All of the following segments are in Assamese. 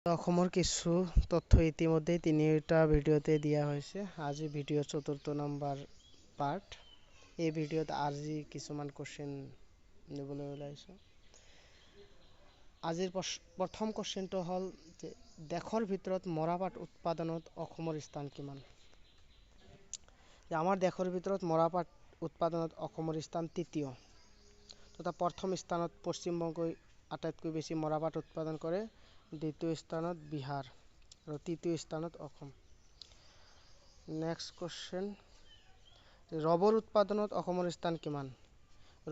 অসমৰ কিছু তথ্য ইতিমধ্যে তিনিটা ভিডিঅ'তে দিয়া হৈছে। আজি ভিডিঅ' ৪ৰ্থ নম্বৰ পাৰ্ট। এই ভিডিঅ'ত আজি কিছুমান কোৱেশ্চন দিবলৈ ওলাইছোঁ। আজিৰ প্ৰথম কোৱেশ্চনটো হ'ল যে দেশৰ ভিতৰত মৰাপাট উৎপাদনত অসমৰ স্থান কিমান? আমাৰ দেশৰ ভিতৰত মৰাপাট উৎপাদনত অসমৰ স্থান তৃতীয় তথা প্ৰথম স্থানত পশ্চিমবংগই আটাইতকৈ বেছি মৰাপাট উৎপাদন কৰে, দ্বিতীয় স্থানত বিহাৰ আৰু তৃতীয় স্থানত অসম। নেক্সট কোৱেশ্চন, ৰবৰ উৎপাদনত অসমৰ স্থান কিমান?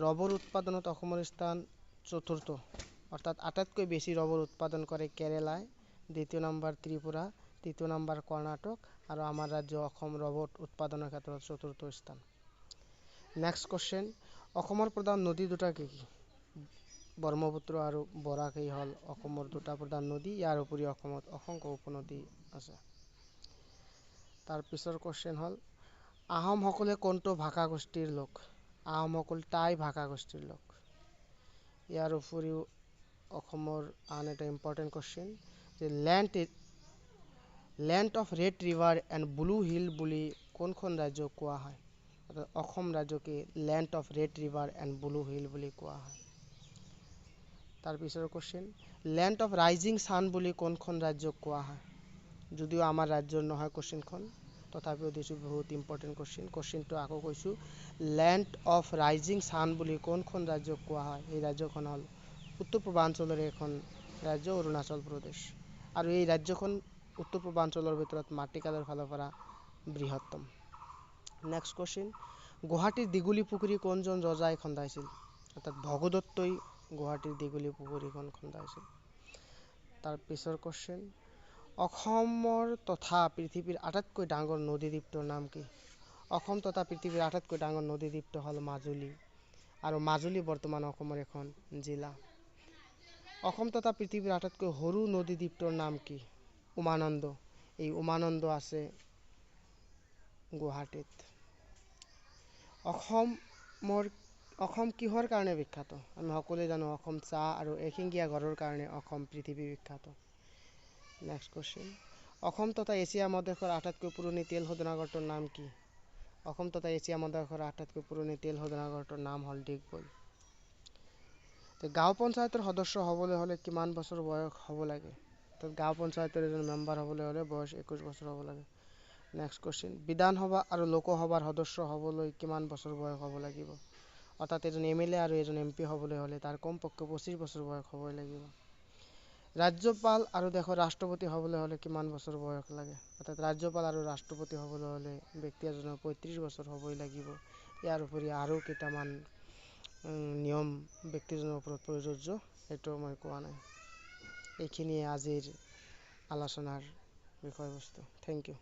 ৰবৰ উৎপাদনত অসমৰ স্থান চতুৰ্থ, অৰ্থাৎ আটাইতকৈ বেছি ৰবৰ উৎপাদন কৰে কেৰেলাই, দ্বিতীয় নম্বৰ ত্ৰিপুৰা, তৃতীয় নম্বৰ কৰ্ণাটক আৰু আমাৰ ৰাজ্য অসম ৰবৰ উৎপাদনৰ ক্ষেত্ৰত চতুৰ্থ স্থান। নেক্সট কোৱেশ্চন, অসমৰ প্ৰধান নদী দুটা কি কি? ব্ৰহ্মপুত্ৰ আৰু বৰাক হ'ল অসমৰ দুটা প্ৰধান নদী। ইয়াৰ উপৰিও অসমত অসংখ্য উপনদী আছে। তাৰ পিছৰ কোৱেশ্চন হ'ল, আহোমসকলে কোনটো ভাষা গোষ্ঠীৰ লোক? আহোমসকল টাই ভাষা গোষ্ঠীৰ লোক। ইয়াৰ উপৰিও অসমৰ আন এটা ইম্পৰ্টেণ্ট কোৱেশ্চন যে land of red river and blue hill বুলি কোনখন ৰাজ্যক কোৱা হয়? অসম ৰাজ্যকে land of red river and blue hill বুলি কোৱা হয়। তাৰ পিছৰ question, land of rising sun বুলি কোনখন ৰাজ্যক কোৱা হয়? যদিও আমাৰ ৰাজ্যৰ নহয় কোৱেশ্চনখন, তথাপিও দিছোঁ, বহুত ইম্পৰ্টেণ্ট কোৱেশ্চন। কোৱেশ্চনটো আকৌ কৈছোঁ, লেণ্ড অফ ৰাইজিং ছান বুলি কোনখন ৰাজ্যক কোৱা হয়? এই ৰাজ্যখন হ'ল উত্তৰ পূৰ্বাঞ্চলৰ এখন ৰাজ্য, অৰুণাচল প্ৰদেশ। আৰু এই ৰাজ্যখন উত্তৰ পূৰ্বাঞ্চলৰ ভিতৰত মাটিকালৰ ফালৰ পৰা বৃহত্তম। নেক্সট কোৱেশ্চন, গুৱাহাটীৰ দীঘলী পুখুৰী কোনজন ৰজাই খন্দাইছিল? অৰ্থাৎ ভগদত্তই গুৱাহাটীৰ দীঘলী পুখুৰীখন খন্দাইছিল। তাৰ পিছৰ কোৱেশ্চন, অসমৰ তথা পৃথিৱীৰ আটাইতকৈ ডাঙৰ নদীদ্বীপটোৰ নাম কি? অসম তথা পৃথিৱীৰ আটাইতকৈ ডাঙৰ নদীদ্বীপটো হ'ল মাজুলী আৰু মাজুলী বৰ্তমান অসমৰ এখন জিলা। অসম তথা পৃথিৱীৰ আটাইতকৈ সৰু নদীদ্বীপটোৰ নাম কি? উমানন্দ। এই উমানন্দ আছে গুৱাহাটীত। অসম কিহৰ কাৰণে বিখ্যাত? আমি সকলোৱে জানো অসম চাহ আৰু এশিঙীয়া গঁড়ৰ কাৰণে অসম পৃথিৱী বিখ্যাত। নেক্সট কোৱেশ্চন, অসম তথা এছিয়া মহাদেশৰ আটাইতকৈ পুৰণি তেল শোধনাগাৰটোৰ নাম কি? অসম তথা এছিয়া মহাদেশৰ আটাইতকৈ পুৰণি তেল শোধনাগাৰটোৰ নাম হ'ল ডিগবৈ। গাঁও পঞ্চায়তৰ সদস্য হ'বলৈ হ'লে কিমান বছৰ বয়স হ'ব লাগে? গাঁও পঞ্চায়তৰ এজন মেম্বাৰ হ'বলৈ হ'লে বয়স 21 বছৰ হ'ব লাগে। নেক্সট কোৱেশ্চন, বিধানসভা আৰু লোকসভাৰ সদস্য হ'বলৈ কিমান বছৰ বয়স হ'ব লাগিব? অৰ্থাৎ এজন MLA আৰু এজন MP হ'বলৈ হ'লে তাৰ কমপক্ষে 25 বছৰ বয়স হ'বই লাগিব। ৰাজ্যপাল আৰু দেশৰ ৰাষ্ট্ৰপতি হ'বলৈ হ'লে কিমান বছৰ বয়স লাগে? অৰ্থাৎ ৰাজ্যপাল আৰু ৰাষ্ট্ৰপতি হ'বলৈ হ'লে ব্যক্তি এজনৰ 35 বছৰ হ'বই লাগিব। ইয়াৰ উপৰি আৰু কেইটামান নিয়ম ব্যক্তিজনৰ ওপৰত প্ৰযোজ্য, সেইটো মই কোৱা নাই। এইখিনিয়ে আজিৰ আলোচনাৰ বিষয়বস্তু। Thank U.